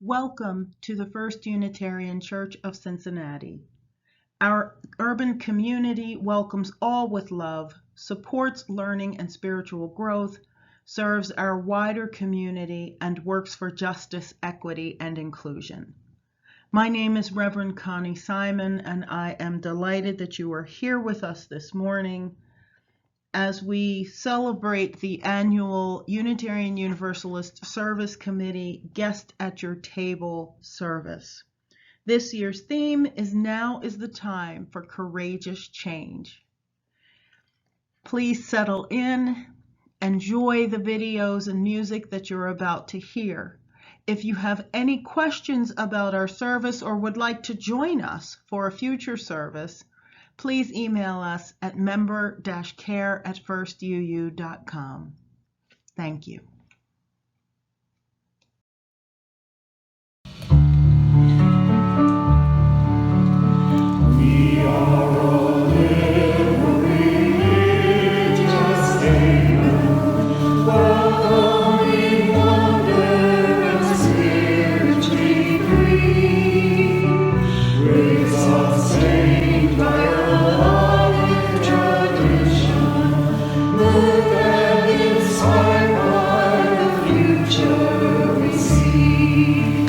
Welcome to the First Unitarian Church of Cincinnati. Our urban community welcomes all with love, supports learning and spiritual growth, serves our wider community, and works for justice, equity, and inclusion. My name is Reverend Connie Simon, and I am delighted that you are here with us this morning as we celebrate the annual Unitarian Universalist Service Committee Guest at Your Table service. This year's theme is Now is the Time for Courageous Change. Please settle in, enjoy the videos and music that you're about to hear. If you have any questions about our service or would like to join us for a future service, please email us at member-care@firstuu.com. Thank you. We are a religious haven, welcoming wonder and spiritually free. Grace sustained by a loving tradition, moved and inspired by the future we see.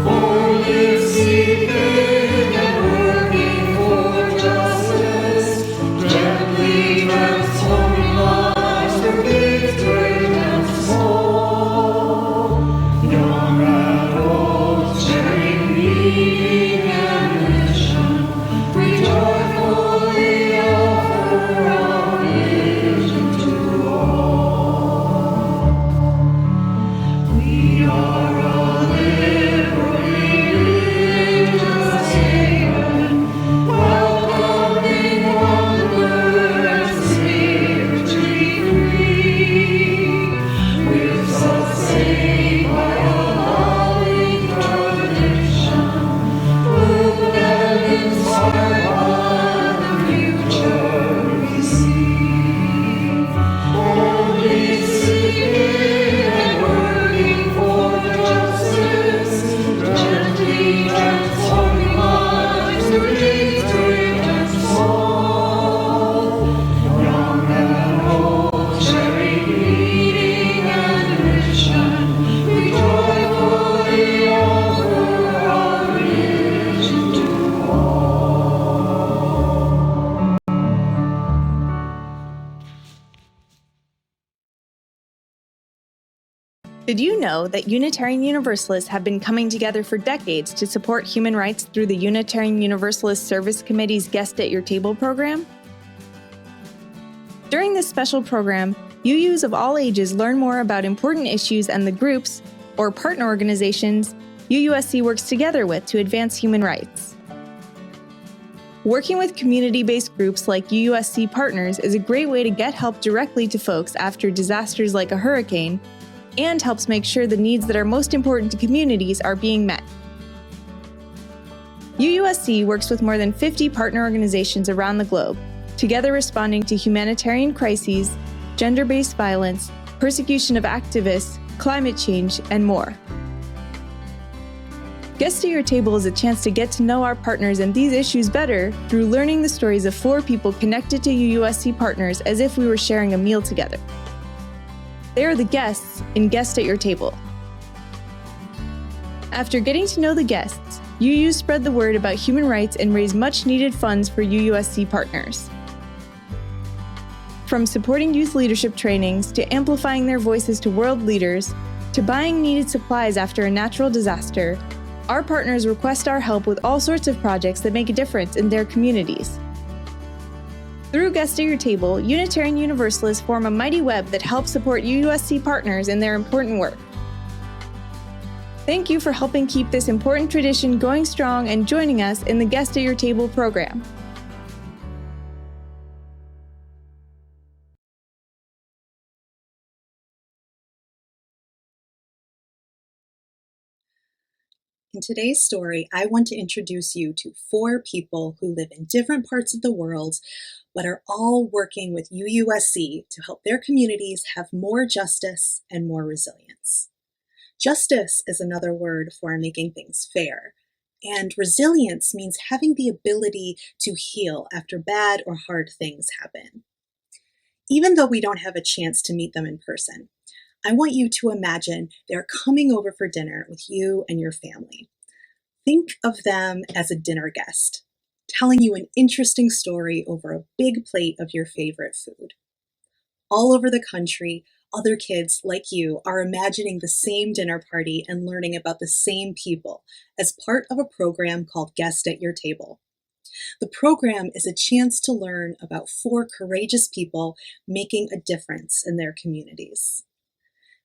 Only seeking and working for justice, gently transforming lives through big, great, and small. Young and old, sharing meaning and mission, we joyfully offer our vision to all. We are a religious haven, welcoming wonder and spiritually free. We're sustained by a loving tradition, moved and inspired by the future we see. Only seeking and working for justice, gently transforming lives through big, great, and small. Young and old, sharing meaning and mission, we joyfully offer our vision to all. Did you know that Unitarian Universalists have been coming together for decades to support human rights through the Unitarian Universalist Service Committee's Guest at Your Table program? During this special program, UUs of all ages learn more about important issues and the groups, or partner organizations, UUSC works together with to advance human rights. Working with community-based groups like UUSC Partners is a great way to get help directly to folks after disasters like a hurricane, and helps make sure the needs that are most important to communities are being met. UUSC works with more than 50 partner organizations around the globe, together responding to humanitarian crises, gender-based violence, persecution of activists, climate change, and more. Guest at Your Table is a chance to get to know our partners and these issues better through learning the stories of 4 people connected to UUSC partners as if we were sharing a meal together. They are the guests in Guest at Your Table. After getting to know the guests, UUs spread the word about human rights and raise much-needed funds for UUSC partners. From supporting youth leadership trainings to amplifying their voices to world leaders, to buying needed supplies after a natural disaster, our partners request our help with all sorts of projects that make a difference in their communities. Through Guest at Your Table, Unitarian Universalists form a mighty web that helps support UUSC partners in their important work. Thank you for helping keep this important tradition going strong and joining us in the Guest at Your Table program. In today's story, I want to introduce you to 4 people who live in different parts of the world, but are all working with UUSC to help their communities have more justice and more resilience. Justice is another word for making things fair. And resilience means having the ability to heal after bad or hard things happen. Even though we don't have a chance to meet them in person, I want you to imagine they're coming over for dinner with you and your family. Think of them as a dinner guest, telling you an interesting story over a big plate of your favorite food. All over the country, other kids like you are imagining the same dinner party and learning about the same people as part of a program called Guest at Your Table. The program is a chance to learn about 4 courageous people making a difference in their communities.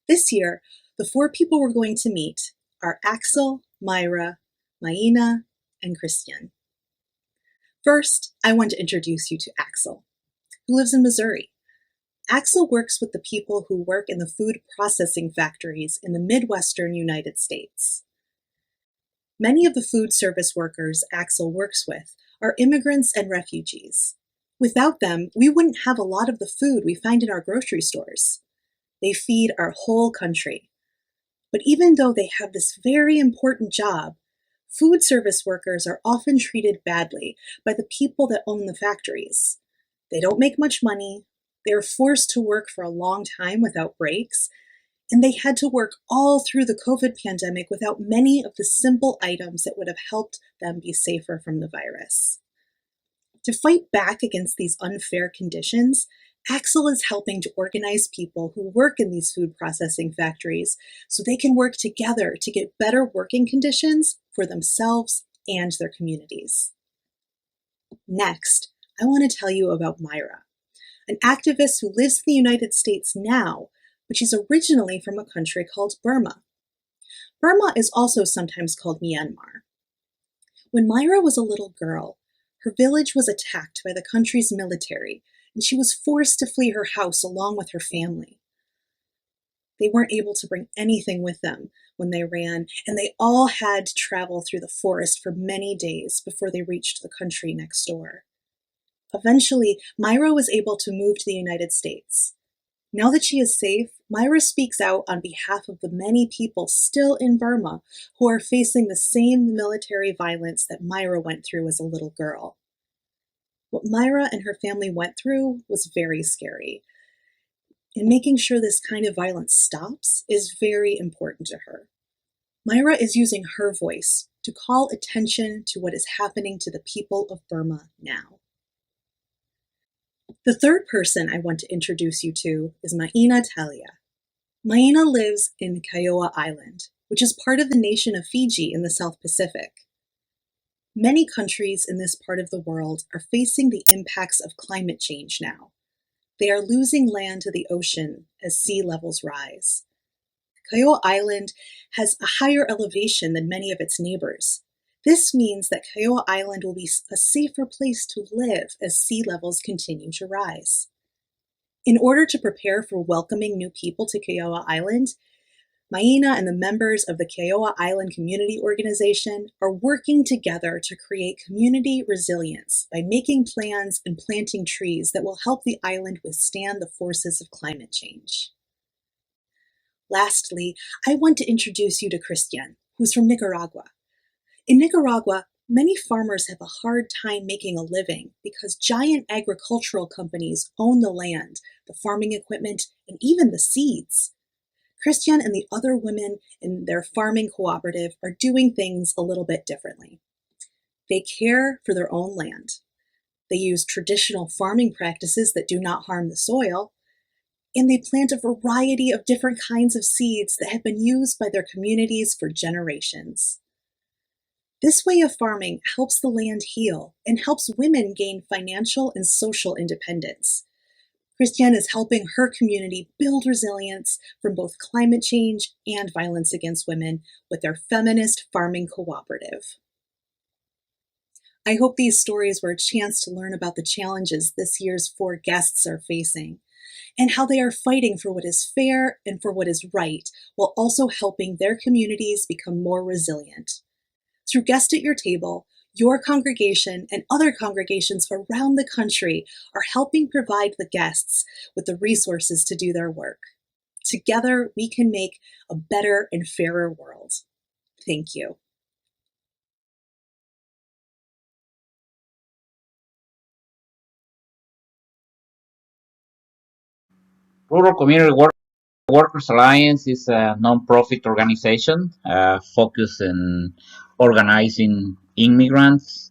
This year, the 4 people we're going to meet are Axel, Myra, Maina, and Christian. First, I want to introduce you to Axel, who lives in Missouri. Axel works with the people who work in the food processing factories in the Midwestern United States. Many of the food service workers Axel works with are immigrants and refugees. Without them, we wouldn't have a lot of the food we find in our grocery stores. They feed our whole country. But even though they have this very important job, food service workers are often treated badly by the people that own the factories. They don't make much money, they are forced to work for a long time without breaks, and they had to work all through the COVID pandemic without many of the simple items that would have helped them be safer from the virus. To fight back against these unfair conditions, Axel is helping to organize people who work in these food processing factories so they can work together to get better working conditions for themselves and their communities. Next, I want to tell you about Myra, an activist who lives in the United States now, but she's originally from a country called Burma. Burma is also sometimes called Myanmar. When Myra was a little girl, her village was attacked by the country's military, and she was forced to flee her house along with her family. They weren't able to bring anything with them when they ran, and they all had to travel through the forest for many days before they reached the country next door. Eventually, Myra was able to move to the United States. Now that she is safe, Myra speaks out on behalf of the many people still in Burma who are facing the same military violence that Myra went through as a little girl. What Myra and her family went through was very scary, and making sure this kind of violence stops is very important to her. Myra is using her voice to call attention to what is happening to the people of Burma now. The third person I want to introduce you to is Maina Talia. Maina lives in Kiwa Island, which is part of the nation of Fiji in the South Pacific. Many countries in this part of the world are facing the impacts of climate change now. They are losing land to the ocean as sea levels rise. Kiwa Island has a higher elevation than many of its neighbors. This means that Kiwa Island will be a safer place to live as sea levels continue to rise. In order to prepare for welcoming new people to Kiwa Island, Maina and the members of the Kiwa Island Community Organization are working together to create community resilience by making plans and planting trees that will help the island withstand the forces of climate change. Lastly, I want to introduce you to Christian, who's from Nicaragua. In Nicaragua, many farmers have a hard time making a living because giant agricultural companies own the land, the farming equipment, and even the seeds. Christian and the other women in their farming cooperative are doing things a little bit differently. They care for their own land. They use traditional farming practices that do not harm the soil, and they plant a variety of different kinds of seeds that have been used by their communities for generations. This way of farming helps the land heal and helps women gain financial and social independence. Christian is helping her community build resilience from both climate change and violence against women with their feminist farming cooperative. I hope these stories were a chance to learn about the challenges this year's 4 guests are facing and how they are fighting for what is fair and for what is right, while also helping their communities become more resilient. Through Guest at Your Table, your congregation and other congregations around the country are helping provide the guests with the resources to do their work. Together, we can make a better and fairer world. Thank you. Rural Community Workers Alliance is a non-profit organization focused on organizing immigrants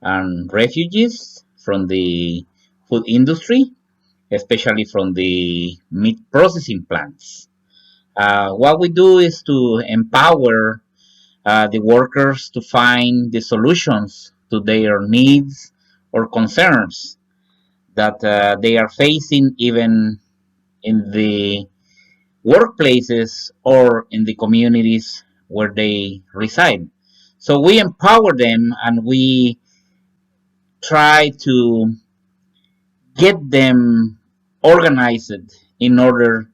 and refugees from the food industry, especially from the meat processing plants. What we do is to empower the workers to find the solutions to their needs or concerns that they are facing even in the workplaces or in the communities where they reside. So we empower them and we try to get them organized in order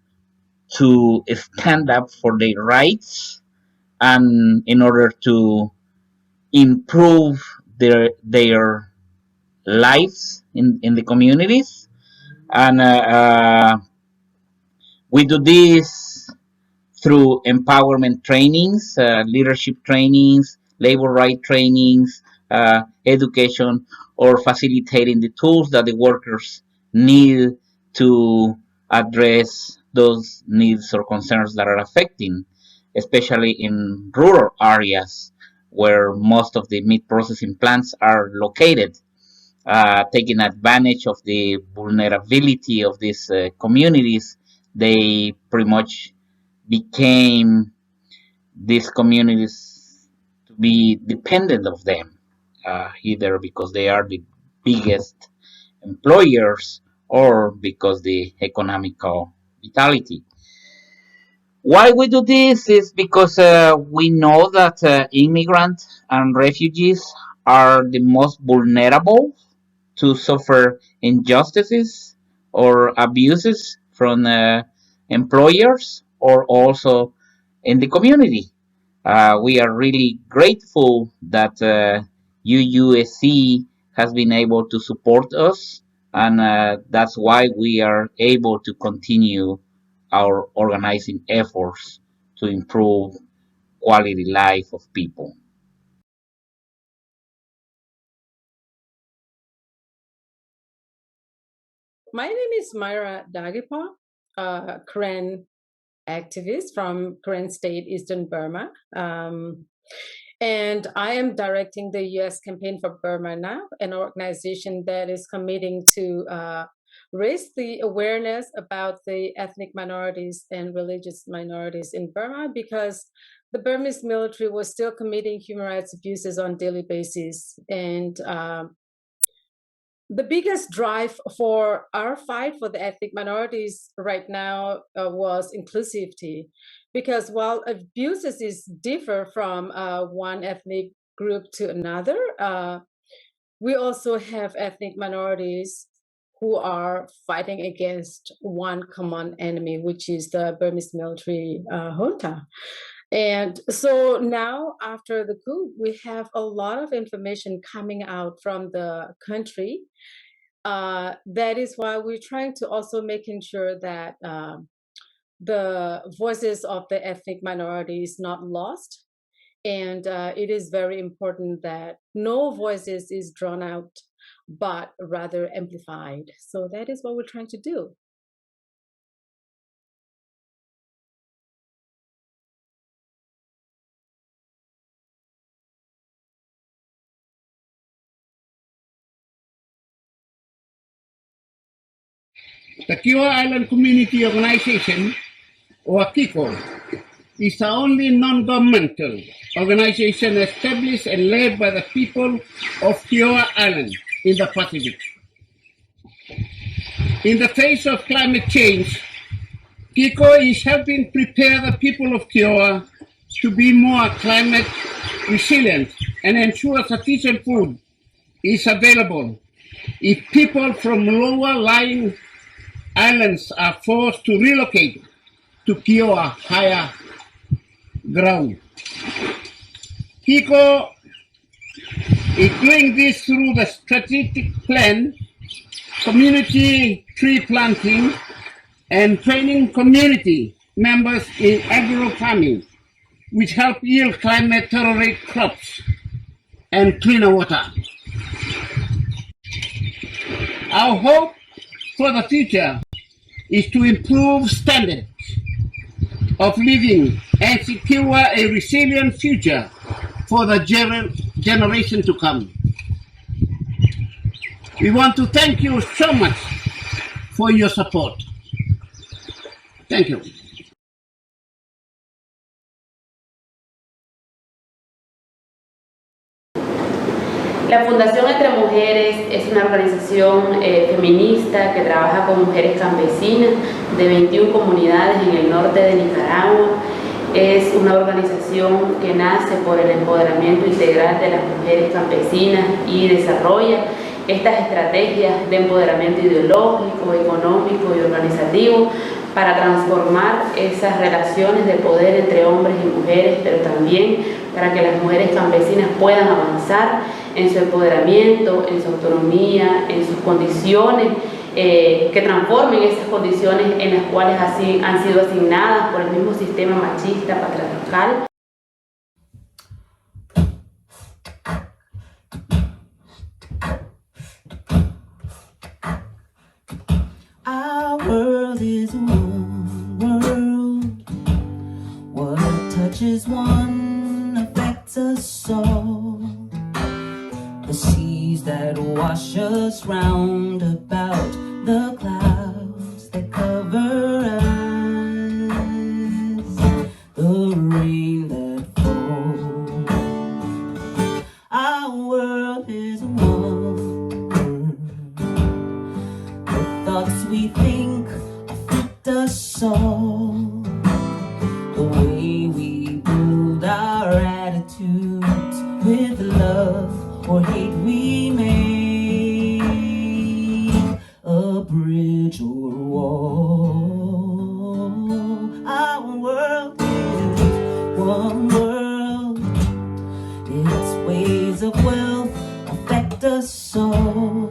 to stand up for their rights and in order to improve their lives in the communities. And we do this through empowerment trainings, leadership trainings, labor right trainings, education, or facilitating the tools that the workers need to address those needs or concerns that are affecting, especially in rural areas where most of the meat processing plants are located. Taking advantage of the vulnerability of these communities, they pretty much became these communities to be dependent of them, either because they are the biggest employers or because the economical vitality. Why we do this is because we know that immigrants and refugees are the most vulnerable to suffer injustices or abuses from employers or also in the community. We are really grateful that UUSC has been able to support us, and that's why we are able to continue our organizing efforts to improve quality life of people. My name is Myra Dagipa, a Karen activist from Karen State, Eastern Burma. And I am directing the U.S. Campaign for Burma Now, an organization that is committing to raise the awareness about the ethnic minorities and religious minorities in Burma, because the Burmese military was still committing human rights abuses on a daily basis. And the biggest drive for our fight for the ethnic minorities right now was inclusivity, because while abuses is differ from one ethnic group to another, we also have ethnic minorities who are fighting against one common enemy, which is the Burmese military junta. And so now, after the coup, we have a lot of information coming out from the country. That is why we're trying to also making sure that the voices of the ethnic minority is not lost. And it is very important that no voices is drawn out, but rather amplified. So that is what we're trying to do. The Kiwa Island Community Organization, or KICO, is the only non-governmental organization established and led by the people of Kiwa Island in the Pacific. In the face of climate change, KICO is helping prepare the people of Kiwa to be more climate resilient and ensure sufficient food is available if people from lower lying islands are forced to relocate to Kiwa higher ground. KICO is doing this through the strategic plan, community tree planting, and training community members in agro-farming, which help yield climate tolerant crops and cleaner water. Our hope for the future is to improve standards of living and secure a resilient future for the generation to come. We want to thank you so much for your support. Thank you. La Fundación Entre Mujeres es una organización feminista que trabaja con mujeres campesinas de 21 comunidades en el norte de Nicaragua. Es una organización que nace por el empoderamiento integral de las mujeres campesinas y desarrolla estas estrategias de empoderamiento ideológico, económico y organizativo para transformar esas relaciones de poder entre hombres y mujeres, pero también para que las mujeres campesinas puedan avanzar en su empoderamiento, en su autonomía, en sus condiciones, que transformen esas condiciones en las cuales así han sido asignadas por el mismo sistema machista patriarcal. Our world is one world. What touches one affects us all. The seas that wash us round about, the clouds that cover us, the rain that falls. Our world is one. The thoughts we think affect us all. The way we build our attitudes with love or hate we make a bridge or wall. Our world is one world. Its ways of wealth affect us all.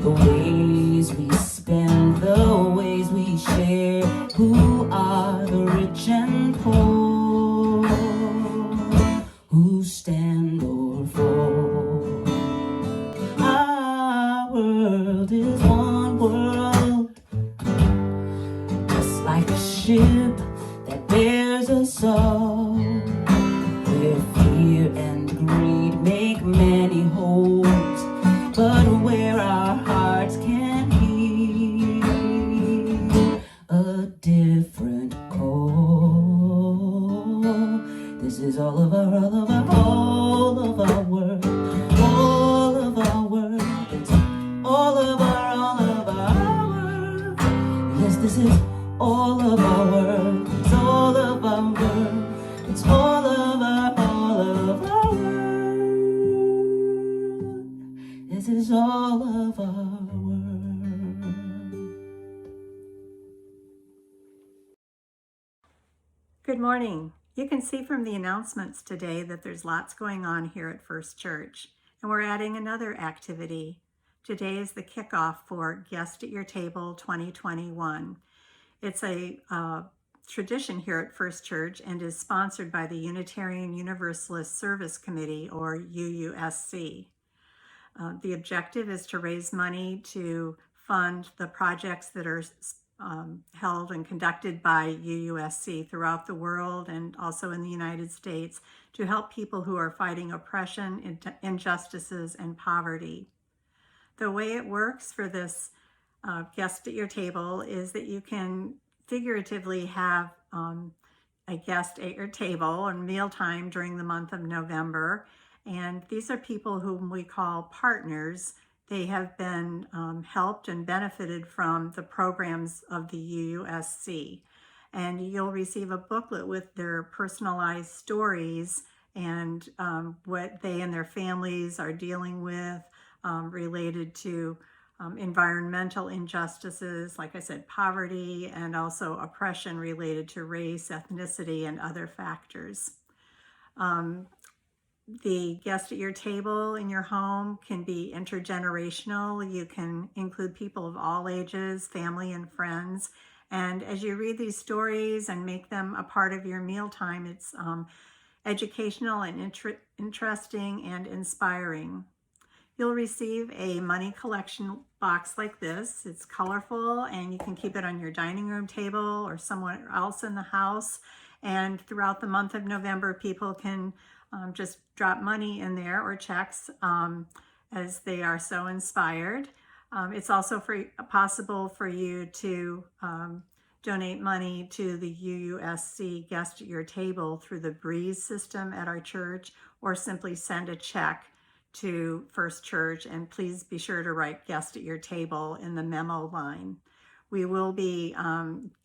The ways we spend, the ways we share, who are the rich and poor, who stand or fall. Our world is one world, just like a ship that bears us all, where fear and greed make many holds, but where our hearts can hear a different call. This is all of our world, all of our world. It's all of our world. Yes, this is all of our world. It's all of our world. It's all of our world. This is all of our world. Good morning. You can see from the announcements today that there's lots going on here at First Church, and we're adding another activity. Today is the kickoff for Guest at Your Table 2021. It's a tradition here at First Church and is sponsored by the Unitarian Universalist Service Committee, or UUSC. The objective is to raise money to fund the projects that are held and conducted by UUSC throughout the world and also in the United States to help people who are fighting oppression, injustices, and poverty. The way it works for this guest at your table is that you can figuratively have a guest at your table and mealtime during the month of November. And these are people whom we call partners. They have been helped and benefited from the programs of the UUSC. And you'll receive a booklet with their personalized stories and what they and their families are dealing with related to environmental injustices, like I said, poverty, and also oppression related to race, ethnicity, and other factors. The guest at your table in your home can be intergenerational. You can include people of all ages, family and friends. And as you read these stories and make them a part of your mealtime, it's educational and interesting and inspiring. You'll receive a money collection box like this. It's colorful and you can keep it on your dining room table or somewhere else in the house. And throughout the month of November, people can just drop money in there or checks as they are so inspired. It's also possible for you to donate money to the UUSC Guest at Your Table through the Breeze system at our church, or simply send a check to First Church, and please be sure to write Guest at Your Table in the memo line. We will be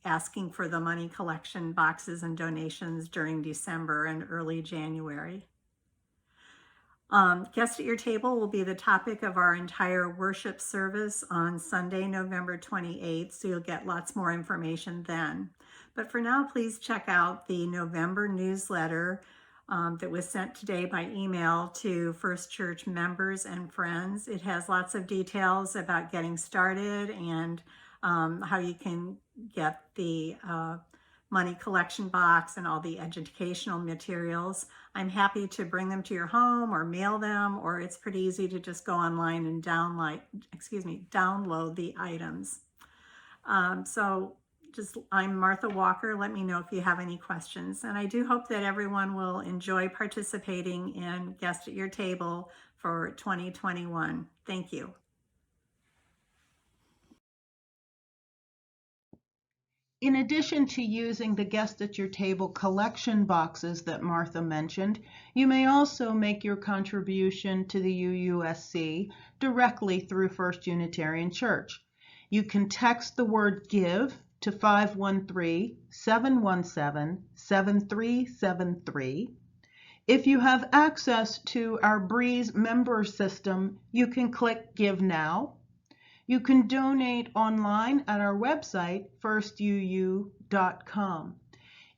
asking for the money collection boxes and donations during December and early January. Guest at Your Table will be the topic of our entire worship service on Sunday, November 28th, so you'll get lots more information then. But for now, please check out the November newsletter that was sent today by email to First Church members and friends. It has lots of details about getting started and how you can get the money collection box and all the educational materials. I'm happy to bring them to your home or mail them, or it's pretty easy to just go online and download the items. I'm Martha Walker. Let me know if you have any questions. And I do hope that everyone will enjoy participating in Guest at Your Table for 2021. Thank you. In addition to using the Guest at Your Table collection boxes that Martha mentioned, you may also make your contribution to the UUSC directly through First Unitarian Church. You can text the word GIVE to 513-717-7373. If you have access to our Breeze member system, you can click Give Now. You can donate online at our website, firstuu.com.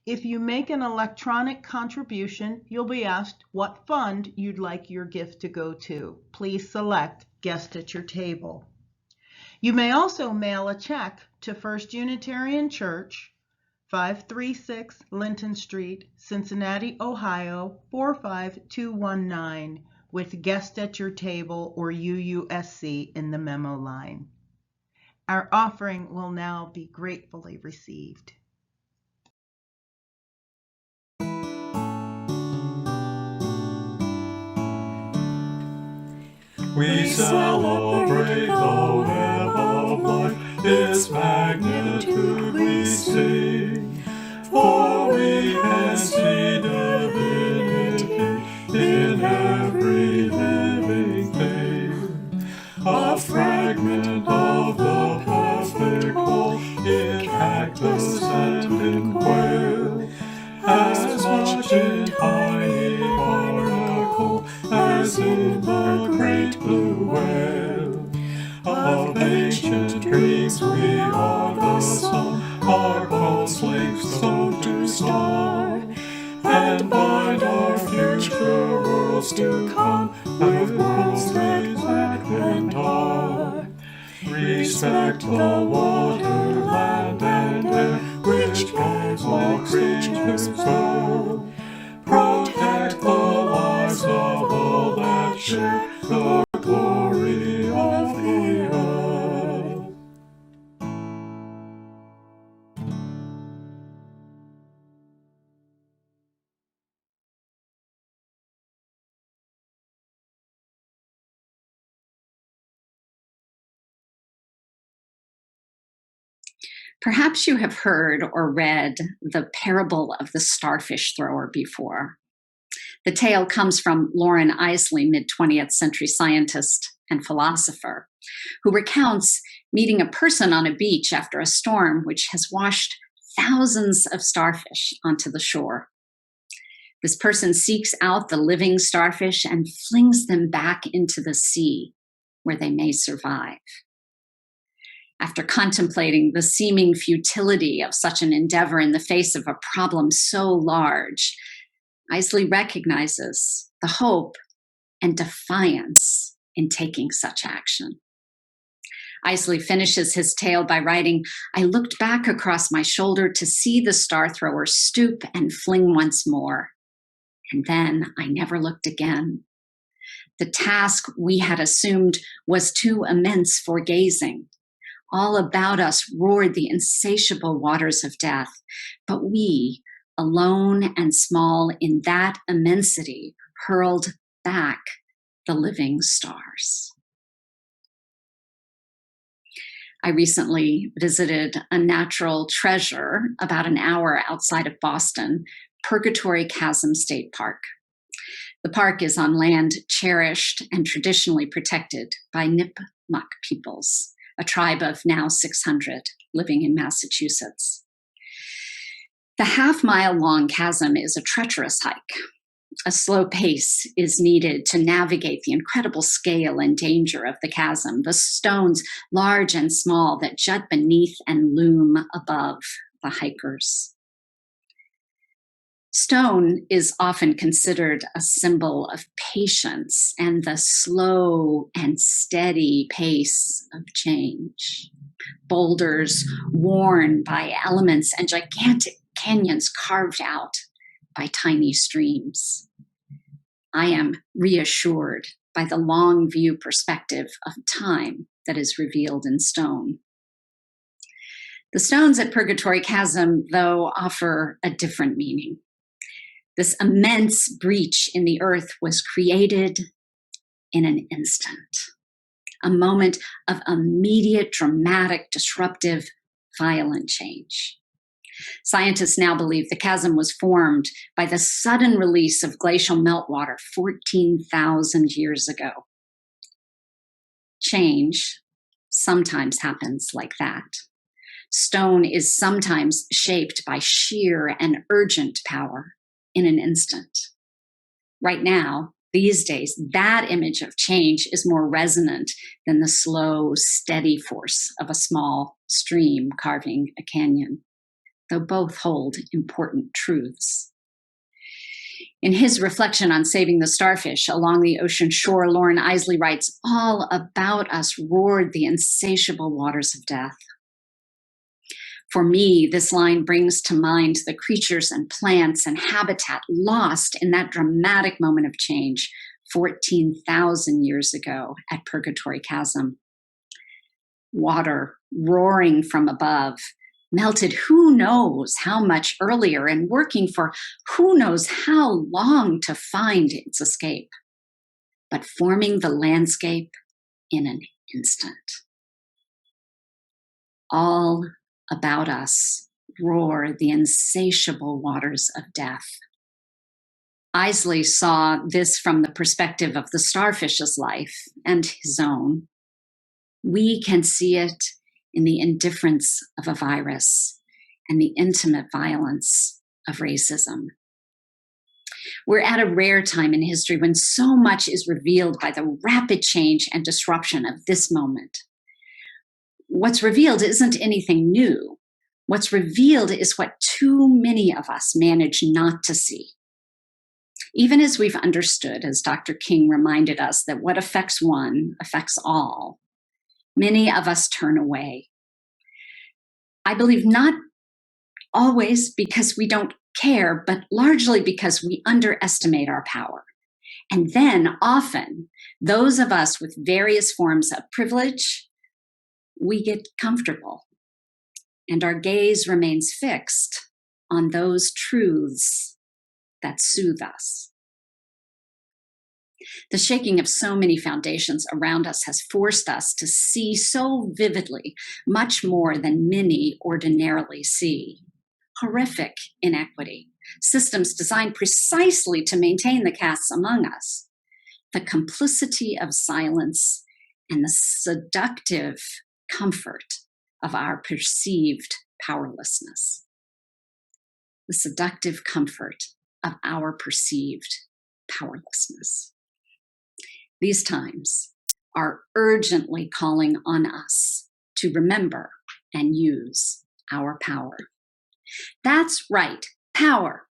If you make an electronic contribution, you'll be asked what fund you'd like your gift to go to. Please select Guest at Your Table. You may also mail a check to First Unitarian Church, 536 Linton Street, Cincinnati, Ohio, 45219, with Guest at Your Table or UUSC in the memo line. Our offering will now be gratefully received. We celebrate the web of life, its magnitude we sing, for we can see divinity in every living thing. A fragment of the perfect whole in cactus and in quail, as much in tiny barnacle as in the great blue whale. Of ancient dreams we are the sun, our bones linked so to star, and bind our future worlds to come with worlds that and are. Respect the water, land, and air, which guides all creatures so. Protect the lives of all that share the glory of the earth. Perhaps you have heard or read the parable of the starfish thrower before. The tale comes from Lauren Isley, mid-20th century scientist and philosopher, who recounts meeting a person on a beach after a storm which has washed thousands of starfish onto the shore. This person seeks out the living starfish and flings them back into the sea, where they may survive. After contemplating the seeming futility of such an endeavor in the face of a problem so large, Isley recognizes the hope and defiance in taking such action. Isley finishes his tale by writing, "I looked back across my shoulder to see the star thrower stoop and fling once more. And then I never looked again. The task we had assumed was too immense for gazing. All about us roared the insatiable waters of death, but we, alone and small in that immensity, hurled back the living stars." I recently visited a natural treasure about an hour outside of Boston, Purgatory Chasm State Park. The park is on land cherished and traditionally protected by Nipmuc peoples, a tribe of now 600 living in Massachusetts. The half-mile-long chasm is a treacherous hike. A slow pace is needed to navigate the incredible scale and danger of the chasm, the stones, large and small, that jut beneath and loom above the hikers. Stone is often considered a symbol of patience and the slow and steady pace of change. Boulders worn by elements and gigantic canyons carved out by tiny streams. I am reassured by the long view perspective of time that is revealed in stone. The stones at Purgatory Chasm, though, offer a different meaning. This immense breach in the earth was created in an instant, a moment of immediate, dramatic, disruptive, violent change. Scientists now believe the chasm was formed by the sudden release of glacial meltwater 14,000 years ago. Change sometimes happens like that. Stone is sometimes shaped by sheer and urgent power in an instant. Right now, these days, that image of change is more resonant than the slow, steady force of a small stream carving a canyon, though both hold important truths. In his reflection on saving the starfish along the ocean shore, Loren Eiseley writes, "All about us roared the insatiable waters of death." For me, this line brings to mind the creatures and plants and habitat lost in that dramatic moment of change 14,000 years ago at Purgatory Chasm. Water roaring from above, melted who knows how much earlier and working for who knows how long to find its escape, but forming the landscape in an instant. All about us roar the insatiable waters of death. Eiseley saw this from the perspective of the starfish's life and his own. We can see it in the indifference of a virus and the intimate violence of racism. We're at a rare time in history when so much is revealed by the rapid change and disruption of this moment. What's revealed isn't anything new. What's revealed is what too many of us manage not to see. Even as we've understood, as Dr. King reminded us, that what affects one affects all, many of us turn away. I believe not always because we don't care, but largely because we underestimate our power. And then often, those of us with various forms of privilege, we get comfortable, and our gaze remains fixed on those truths that soothe us. The shaking of so many foundations around us has forced us to see so vividly much more than many ordinarily see. Horrific inequity, systems designed precisely to maintain the castes among us, the complicity of silence, and the seductive comfort of our perceived powerlessness. The seductive comfort of our perceived powerlessness. These times are urgently calling on us to remember and use our power. That's right, power.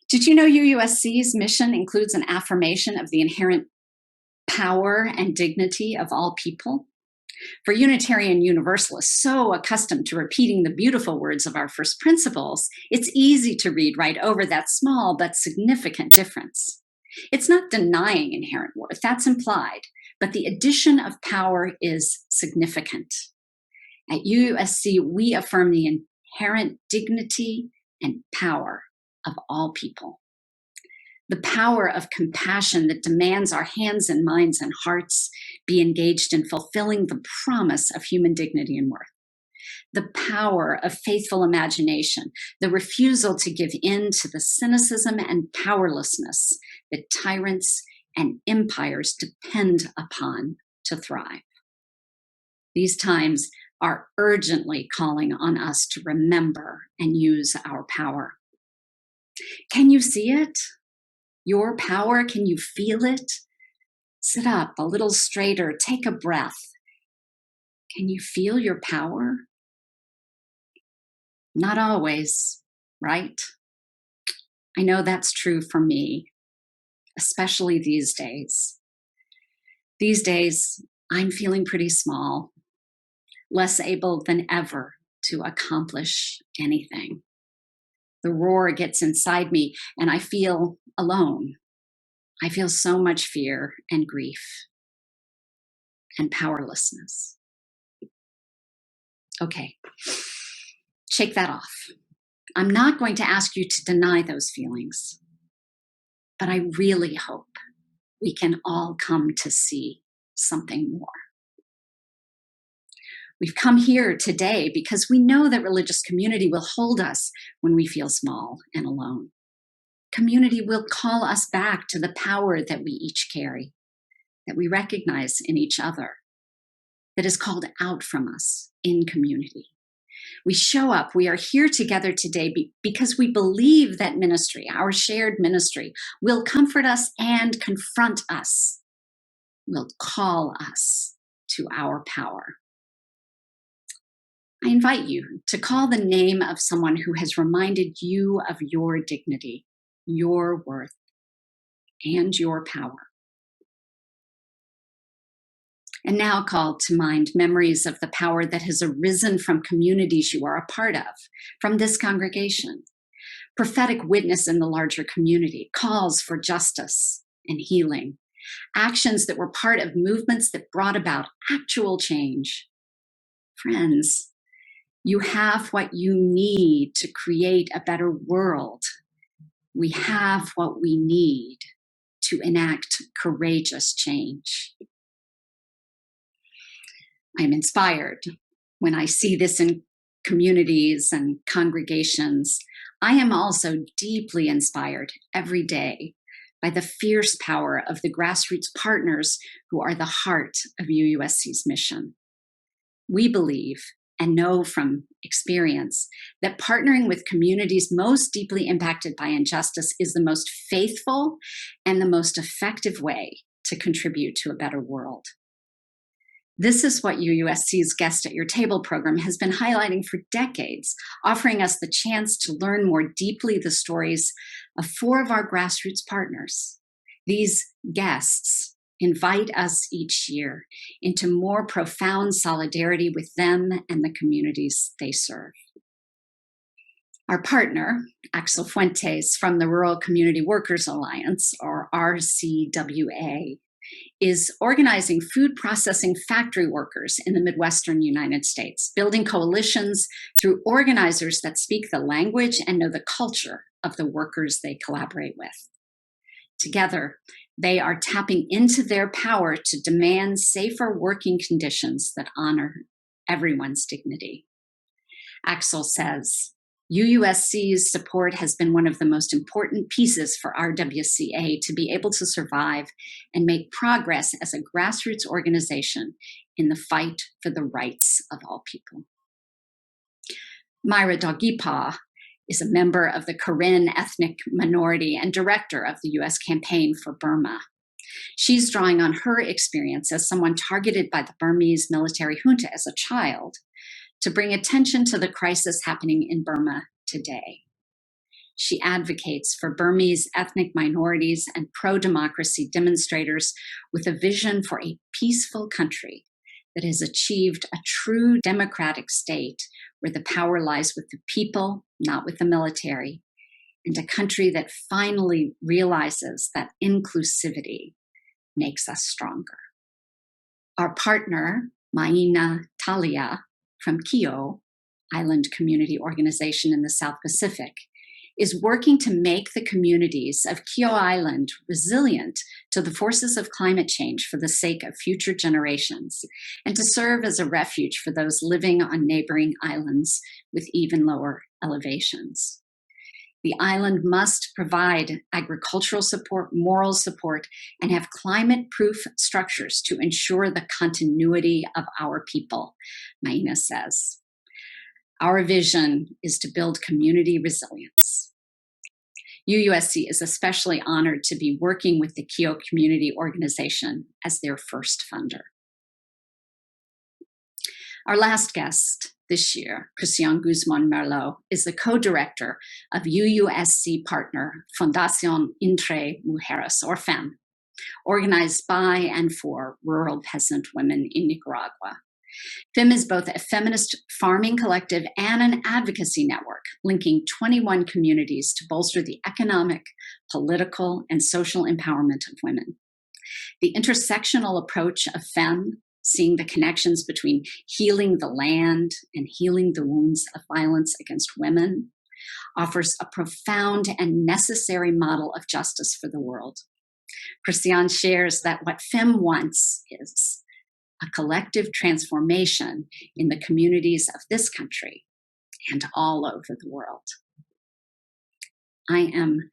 Did you know UUSC's mission includes an affirmation of the inherent power and dignity of all people? For Unitarian Universalists, so accustomed to repeating the beautiful words of our first principles, it's easy to read right over that small but significant difference. It's not denying inherent worth, that's implied, but the addition of power is significant. At UUSC, we affirm the inherent dignity and power of all people. The power of compassion that demands our hands and minds and hearts be engaged in fulfilling the promise of human dignity and worth. The power of faithful imagination, the refusal to give in to the cynicism and powerlessness that tyrants and empires depend upon to thrive. These times are urgently calling on us to remember and use our power. Can you see it? Your power, can you feel it? Sit up a little straighter, take a breath. Can you feel your power? Not always, right? I know that's true for me, especially these days. These days, I'm feeling pretty small, less able than ever to accomplish anything. The roar gets inside me and I feel alone. I feel so much fear and grief and powerlessness. Okay, shake that off. I'm not going to ask you to deny those feelings, but I really hope we can all come to see something more. We've come here today because we know that religious community will hold us when we feel small and alone. Community will call us back to the power that we each carry, that we recognize in each other, that is called out from us in community. We show up, we are here together today because we believe that ministry, our shared ministry, will comfort us and confront us, will call us to our power. I invite you to call the name of someone who has reminded you of your dignity, your worth, and your power. And now call to mind memories of the power that has arisen from communities you are a part of, from this congregation. Prophetic witness in the larger community, calls for justice and healing, actions that were part of movements that brought about actual change. Friends, you have what you need to create a better world. We have what we need to enact courageous change. I'm inspired when I see this in communities and congregations. I am also deeply inspired every day by the fierce power of the grassroots partners who are the heart of UUSC's mission. We believe and know from experience that partnering with communities most deeply impacted by injustice is the most faithful and the most effective way to contribute to a better world. This is what UUSC's Guest at Your Table program has been highlighting for decades, offering us the chance to learn more deeply the stories of 4 of our grassroots partners. These guests invite us each year into more profound solidarity with them and the communities they serve. Our partner, Axel Fuentes from the Rural Community Workers Alliance, or RCWA, is organizing food processing factory workers in the Midwestern United States, building coalitions through organizers that speak the language and know the culture of the workers they collaborate with. Together, they are tapping into their power to demand safer working conditions that honor everyone's dignity. Axel says, UUSC's support has been one of the most important pieces for RWCA to be able to survive and make progress as a grassroots organization in the fight for the rights of all people. Myra Doggipa is a member of the Karen ethnic minority and director of the U.S. campaign for Burma. She's drawing on her experience as someone targeted by the Burmese military junta as a child to bring attention to the crisis happening in Burma today. She advocates for Burmese ethnic minorities and pro-democracy demonstrators with a vision for a peaceful country that has achieved a true democratic state where the power lies with the people, not with the military, and a country that finally realizes that inclusivity makes us stronger. Our partner, Maina Talia from Kiwa, Island Community Organization in the South Pacific, is working to make the communities of Kiwa Island resilient to the forces of climate change for the sake of future generations, and to serve as a refuge for those living on neighboring islands with even lower elevations. The island must provide agricultural support, moral support, and have climate-proof structures to ensure the continuity of our people, Maina says. Our vision is to build community resilience. UUSC is especially honored to be working with the Kiwa Community Organization as their first funder. Our last guest this year, Guzman Merlot, is the co-director of UUSC partner Fundación Entre Mujeres, or FEM, organized by and for rural peasant women in Nicaragua. FEM is both a feminist farming collective and an advocacy network, linking 21 communities to bolster the economic, political, and social empowerment of women. The intersectional approach of FEM, seeing the connections between healing the land and healing the wounds of violence against women, offers a profound and necessary model of justice for the world. Christiane shares that what FEM wants is a collective transformation in the communities of this country and all over the world. I am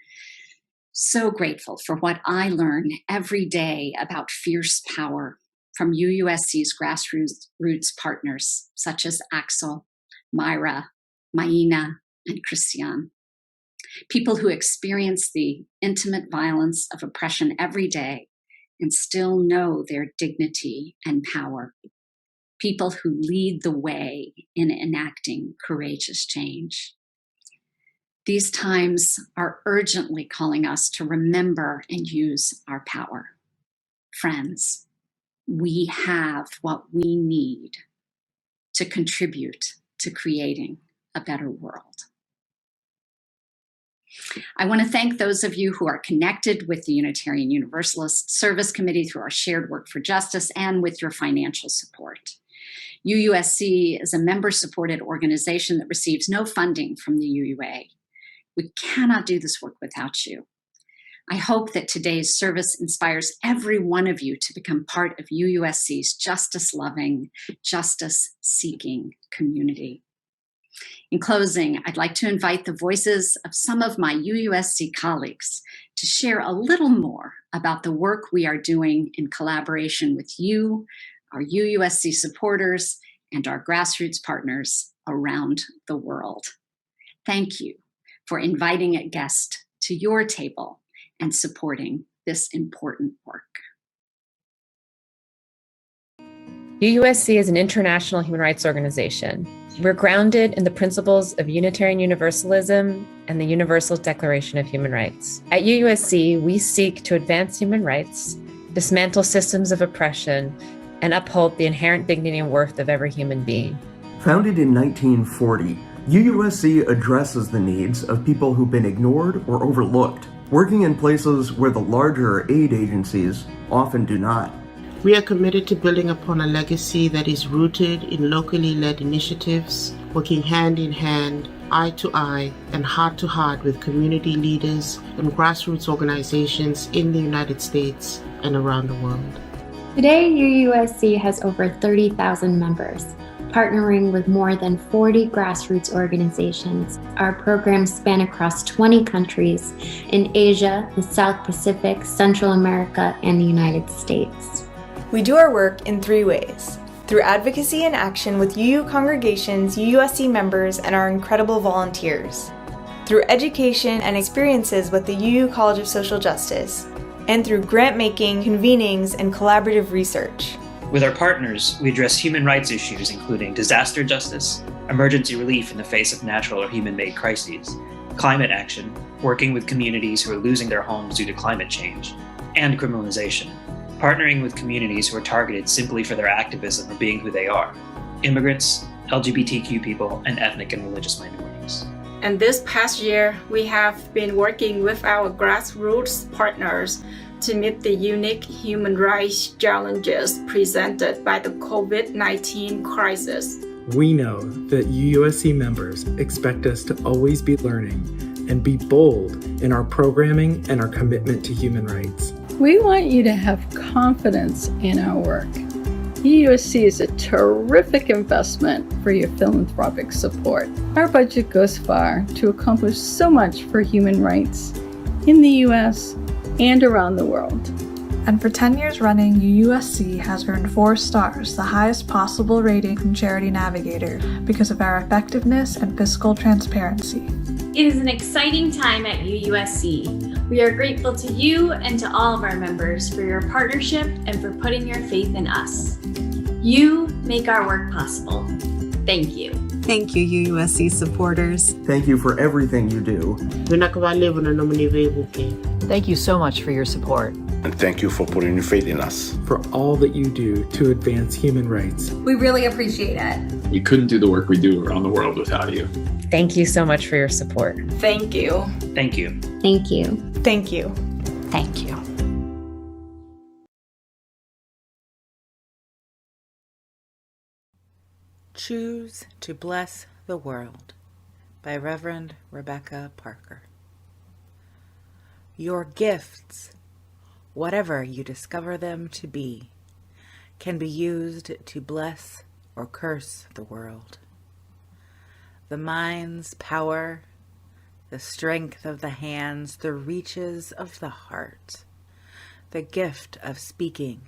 so grateful for what I learn every day about fierce power from UUSC's grassroots partners, such as Axel, Myra, Maina, and Christiane. People who experience the intimate violence of oppression every day and still know their dignity and power. People who lead the way in enacting courageous change. These times are urgently calling us to remember and use our power. Friends, we have what we need to contribute to creating a better world. I want to thank those of you who are connected with the Unitarian Universalist Service Committee through our shared work for justice and with your financial support. UUSC is a member-supported organization that receives no funding from the UUA. We cannot do this work without you. I hope that today's service inspires every one of you to become part of UUSC's justice-loving, justice-seeking community. In closing, I'd like to invite the voices of some of my UUSC colleagues to share a little more about the work we are doing in collaboration with you, our UUSC supporters, and our grassroots partners around the world. Thank you for inviting a guest to your table and supporting this important work. UUSC is an international human rights organization. We're grounded in the principles of Unitarian Universalism and the Universal Declaration of Human Rights. At UUSC, we seek to advance human rights, dismantle systems of oppression, and uphold the inherent dignity and worth of every human being. Founded in 1940, UUSC addresses the needs of people who've been ignored or overlooked, working in places where the larger aid agencies often do not. We are committed to building upon a legacy that is rooted in locally led initiatives, working hand in hand, eye to eye, and heart to heart with community leaders and grassroots organizations in the United States and around the world. Today, UUSC has over 30,000 members, partnering with more than 40 grassroots organizations. Our programs span across 20 countries in Asia, the South Pacific, Central America, and the United States. We do our work in 3 ways: through advocacy and action with UU congregations, UUSC members, and our incredible volunteers; through education and experiences with the UU College of Social Justice; and through grant-making, convenings, and collaborative research. With our partners, we address human rights issues including disaster justice, emergency relief in the face of natural or human-made crises, climate action, working with communities who are losing their homes due to climate change, and criminalization, partnering with communities who are targeted simply for their activism or being who they are, immigrants, LGBTQ people, and ethnic and religious minorities. And this past year, we have been working with our grassroots partners to meet the unique human rights challenges presented by the COVID-19 crisis. We know that UUSC members expect us to always be learning and be bold in our programming and our commitment to human rights. We want you to have confidence in our work. UUSC is a terrific investment for your philanthropic support. Our budget goes far to accomplish so much for human rights in the U.S. and around the world. And for 10 years running, UUSC has earned 4 stars, the highest possible rating from Charity Navigator, because of our effectiveness and fiscal transparency. It is an exciting time at UUSC. We are grateful to you and to all of our members for your partnership and for putting your faith in us. You make our work possible. Thank you. Thank you, UUSC supporters. Thank you for everything you do. Thank you so much for your support. And thank you for putting your faith in us. For all that you do to advance human rights. We really appreciate it. We couldn't do the work we do around the world without you. Thank you so much for your support. Thank you. Thank you. Thank you. Thank you. Thank you. Choose to Bless the World by Reverend Rebecca Parker. Your gifts, whatever you discover them to be, can be used to bless or curse the world. The mind's power, the strength of the hands, the reaches of the heart, the gift of speaking,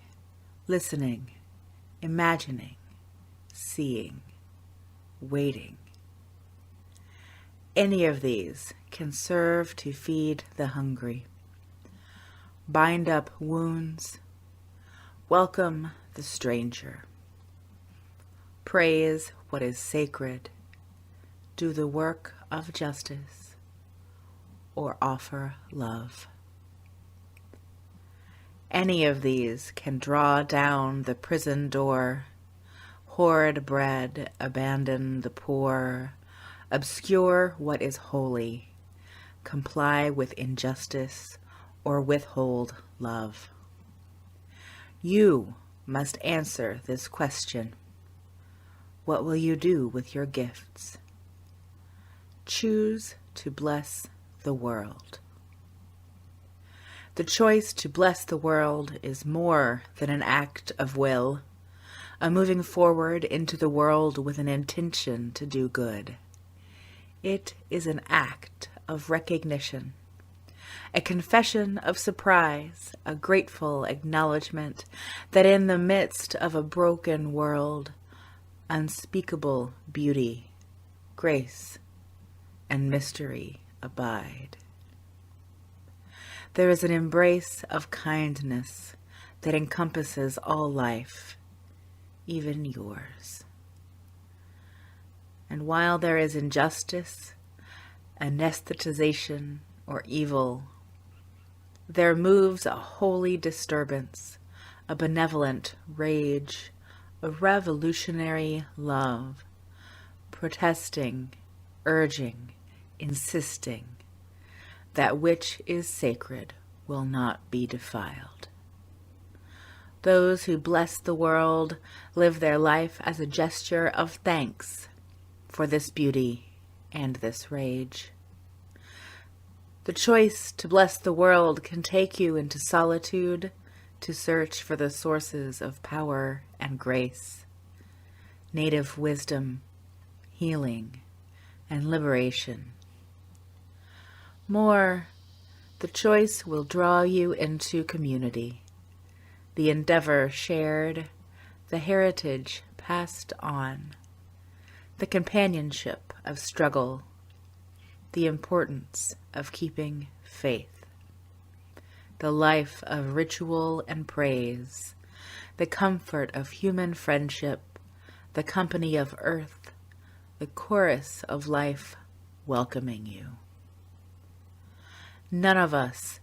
listening, imagining, seeing, waiting. Any of these can serve to feed the hungry, bind up wounds, welcome the stranger, praise what is sacred, do the work of justice, or offer love. Any of these can draw down the prison door, hoard bread, abandon the poor, obscure what is holy, comply with injustice, or withhold love. You must answer this question. What will you do with your gifts? Choose to bless the world. The choice to bless the world is more than an act of will, a moving forward into the world with an intention to do good. It is an act of recognition, a confession of surprise, a grateful acknowledgement that in the midst of a broken world, unspeakable beauty, grace, and mystery abide. There is an embrace of kindness that encompasses all life, even yours. And while there is injustice, anesthetization, or evil, there moves a holy disturbance, a benevolent rage, a revolutionary love, protesting, urging, insisting, that which is sacred will not be defiled. Those who bless the world live their life as a gesture of thanks for this beauty and this rage. The choice to bless the world can take you into solitude to search for the sources of power and grace, native wisdom, healing, and liberation. More, the choice will draw you into community, the endeavor shared, the heritage passed on, the companionship of struggle, the importance of keeping faith, the life of ritual and praise, the comfort of human friendship, the company of earth, the chorus of life welcoming you. None of us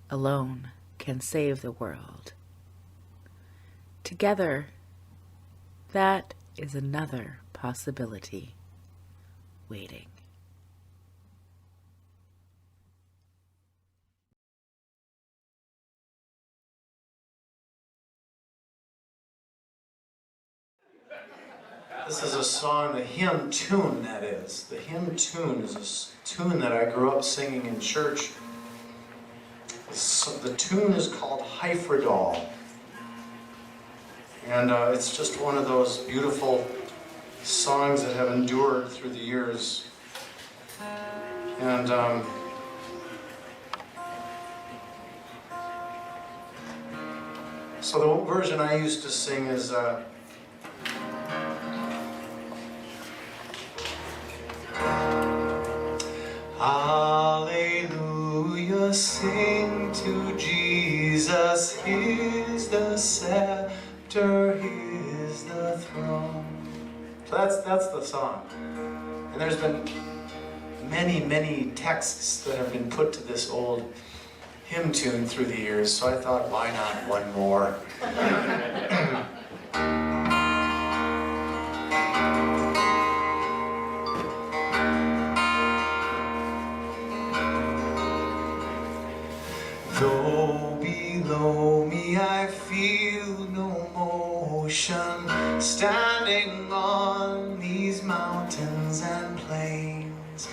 alone can save the world. Together, that is another possibility waiting. This is a song, the hymn tune, that is. The hymn tune is a tune that I grew up singing in church. The tune is called Hyfridol. And it's just one of those beautiful songs that have endured through the years. And so the version I used to sing is Hallelujah, sing to Jesus, His the scepter, His the throne. So that's the song. And there's been many texts that have been put to this old hymn tune through the years, so I thought, why not one more? Though below me I feel no motion, standing on these mountains and plains,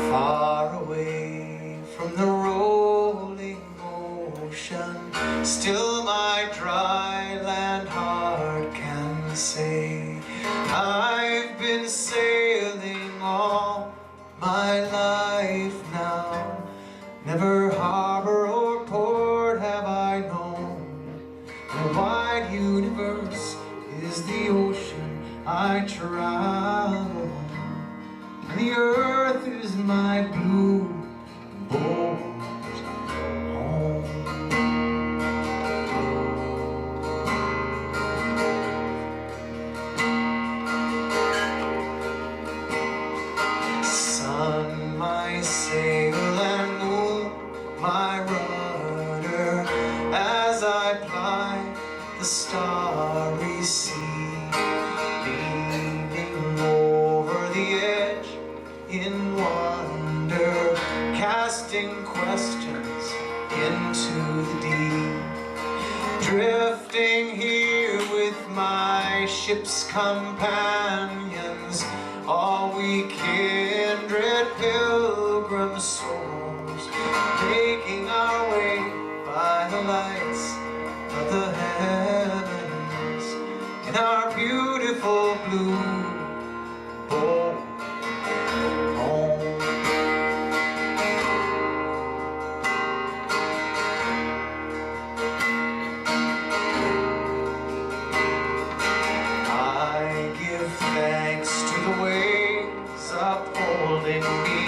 far away from the rolling ocean, still my dry land heart can say, I've been sailing all my life now, never harbor or port have I known. The wide universe is the ocean I travel on, and the earth is my blue boat home. Sun, my sail, and moon, my rudder, as I ply the starry sea, leaning over the edge in wonder, casting questions into the deep, drifting here with my ship's companions, all we kindred pilgrim souls, making our way by the lights of the heavens in our beautiful blue boat home. I give thanks to the waves upholding me,